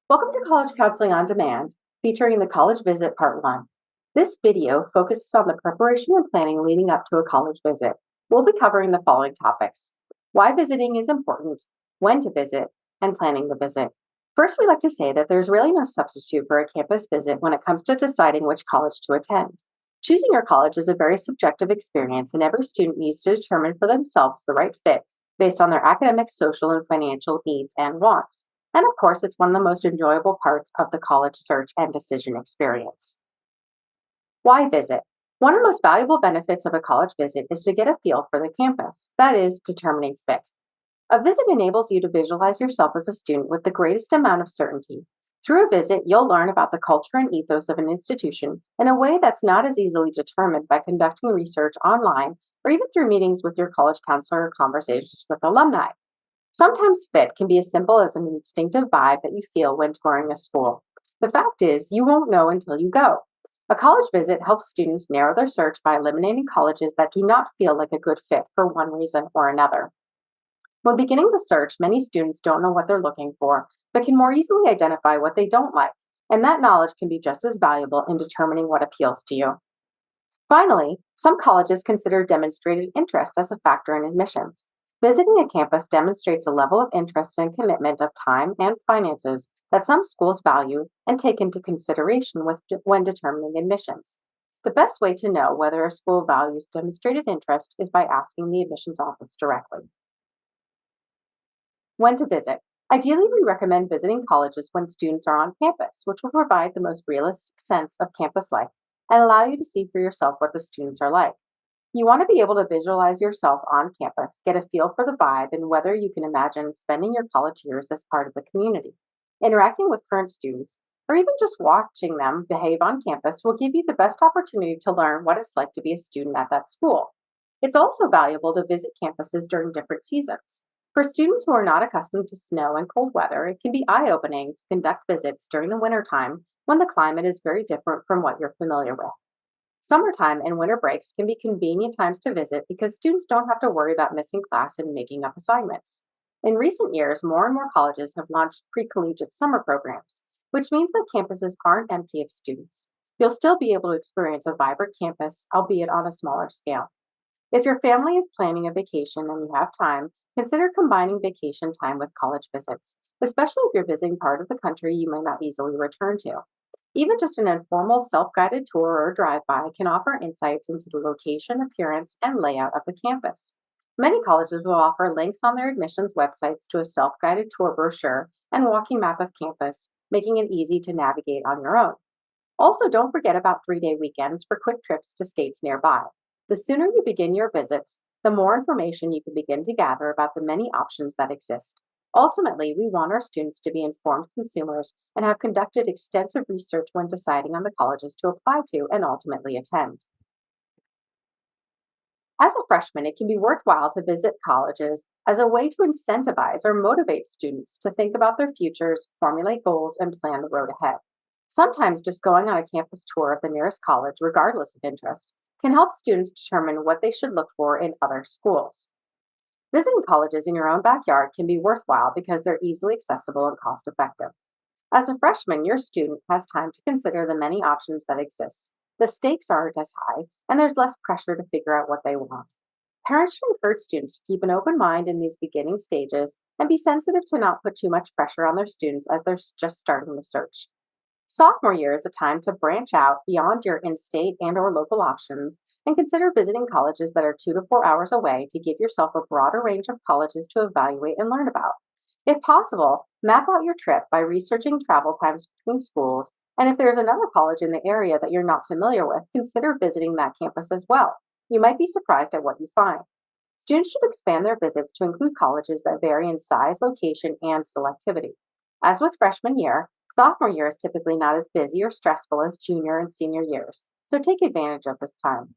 Welcome to College Counseling on Demand, featuring the College Visit Part 1. This video focuses on the preparation and planning leading up to a college visit. We'll be covering the following topics: why visiting is important, when to visit, and planning the visit. First, we like to say that there's really no substitute for a campus visit when it comes to deciding which college to attend. Choosing your college is a very subjective experience, and every student needs to determine for themselves the right fit based on their academic, social, and financial needs and wants. And of course, it's one of the most enjoyable parts of the college search and decision experience. Why visit? One of the most valuable benefits of a college visit is to get a feel for the campus, that is, determining fit. A visit enables you to visualize yourself as a student with the greatest amount of certainty. Through a visit, you'll learn about the culture and ethos of an institution in a way that's not as easily determined by conducting research online or even through meetings with your college counselor or conversations with alumni. Sometimes fit can be as simple as an instinctive vibe that you feel when touring a school. The fact is, you won't know until you go. A college visit helps students narrow their search by eliminating colleges that do not feel like a good fit for one reason or another. When beginning the search, many students don't know what they're looking for, but can more easily identify what they don't like, and that knowledge can be just as valuable in determining what appeals to you. Finally, some colleges consider demonstrated interest as a factor in admissions. Visiting a campus demonstrates a level of interest and commitment of time and finances that some schools value and take into consideration when determining admissions. The best way to know whether a school values demonstrated interest is by asking the admissions office directly. When to visit? Ideally, we recommend visiting colleges when students are on campus, which will provide the most realistic sense of campus life and allow you to see for yourself what the students are like. You want to be able to visualize yourself on campus, get a feel for the vibe, and whether you can imagine spending your college years as part of the community. Interacting with current students, or even just watching them behave on campus, will give you the best opportunity to learn what it's like to be a student at that school. It's also valuable to visit campuses during different seasons. For students who are not accustomed to snow and cold weather, it can be eye opening to conduct visits during the winter time when the climate is very different from what you're familiar with. Summertime and winter breaks can be convenient times to visit because students don't have to worry about missing class and making up assignments. In recent years, more and more colleges have launched pre-collegiate summer programs, which means that campuses aren't empty of students. You'll still be able to experience a vibrant campus, albeit on a smaller scale. If your family is planning a vacation and you have time, consider combining vacation time with college visits, especially if you're visiting part of the country you may not easily return to. Even just an informal self guided tour or drive by can offer insights into the location, appearance, and layout of the campus. Many colleges will offer links on their admissions websites to a self guided tour brochure and walking map of campus, making it easy to navigate on your own. Also, don't forget about 3-day weekends for quick trips to states nearby. The sooner you begin your visits, the more information you can begin to gather about the many options that exist. Ultimately, we want our students to be informed consumers and have conducted extensive research when deciding on the colleges to apply to and ultimately attend. As a freshman, it can be worthwhile to visit colleges as a way to incentivize or motivate students to think about their futures, formulate goals, and plan the road ahead. Sometimes just going on a campus tour of the nearest college, regardless of interest, can help students determine what they should look for in other schools. Visiting colleges in your own backyard can be worthwhile because they're easily accessible and cost effective. As a freshman, your student has time to consider the many options that exist. The stakes aren't as high, and there's less pressure to figure out what they want. Parents should encourage students to keep an open mind in these beginning stages and be sensitive to not put too much pressure on their students as they're just starting the search. Sophomore year is a time to branch out beyond your in-state and/or local options and consider visiting colleges that are 2 to 4 hours away to give yourself a broader range of colleges to evaluate and learn about. If possible, map out your trip by researching travel times between schools, and if there's another college in the area that you're not familiar with, consider visiting that campus as well. You might be surprised at what you find. Students should expand their visits to include colleges that vary in size, location, and selectivity. As with freshman year, sophomore year is typically not as busy or stressful as junior and senior years, so take advantage of this time.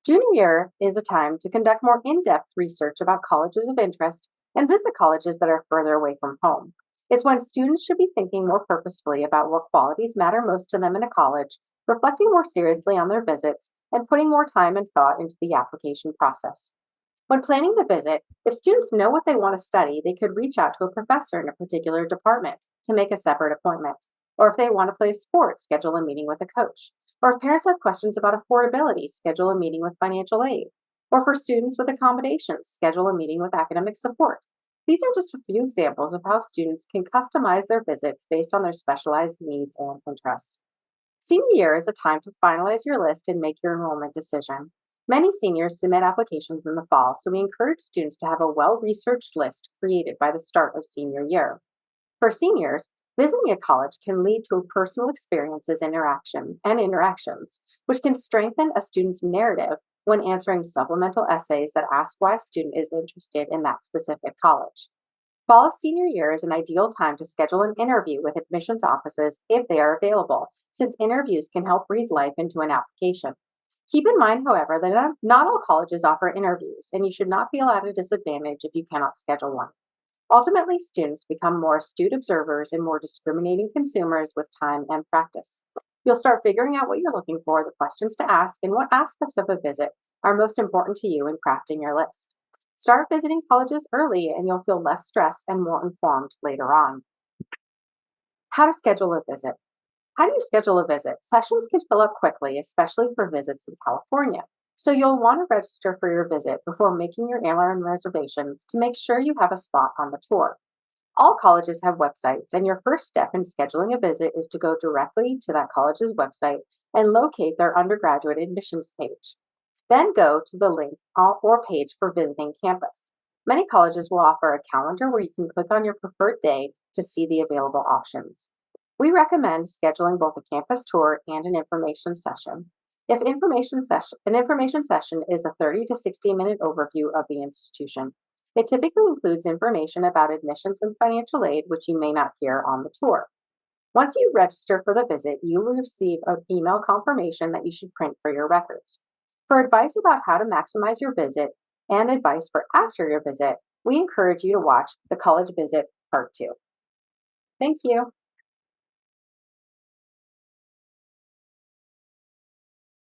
Junior year is a time to conduct more in depth research about colleges of interest and visit colleges that are further away from home. It's when students should be thinking more purposefully about what qualities matter most to them in a college, reflecting more seriously on their visits, and putting more time and thought into the application process. When planning the visit, if students know what they want to study, they could reach out to a professor in a particular department to make a separate appointment. Or if they want to play a sport, schedule a meeting with a coach. Or if parents have questions about affordability, schedule a meeting with financial aid. Or for students with accommodations, schedule a meeting with academic support. These are just a few examples of how students can customize their visits based on their specialized needs and interests. Senior year is a time to finalize your list and make your enrollment decision. Many seniors submit applications in the fall, so we encourage students to have a well researched list created by the start of senior year. For seniors, visiting a college can lead to personal experiences and interactions, which can strengthen a student's narrative when answering supplemental essays that ask why a student is interested in that specific college. Fall of senior year is an ideal time to schedule an interview with admissions offices if they are available, since interviews can help breathe life into an application. Keep in mind, however, that not all colleges offer interviews, and you should not feel at a disadvantage if you cannot schedule one. Ultimately, students become more astute observers and more discriminating consumers with time and practice. You'll start figuring out what you're looking for, the questions to ask, and what aspects of a visit are most important to you in crafting your list. Start visiting colleges early, and you'll feel less stressed and more informed later on. How to schedule a visit. How do you schedule a visit? Sessions can fill up quickly, especially for visits in California. So you'll want to register for your visit before making your airline reservations to make sure you have a spot on the tour. All colleges have websites, and your first step in scheduling a visit is to go directly to that college's website and locate their undergraduate admissions page. Then go to the link or page for visiting campus. Many colleges will offer a calendar where you can click on your preferred day to see the available options. We recommend scheduling both a campus tour and an information session. An information session is a 30 to 60-minute overview of the institution. It typically includes information about admissions and financial aid, which you may not hear on the tour. Once you register for the visit, you will receive an email confirmation that you should print for your records. For advice about how to maximize your visit and advice for after your visit, we encourage you to watch the College Visit Part 2. Thank you.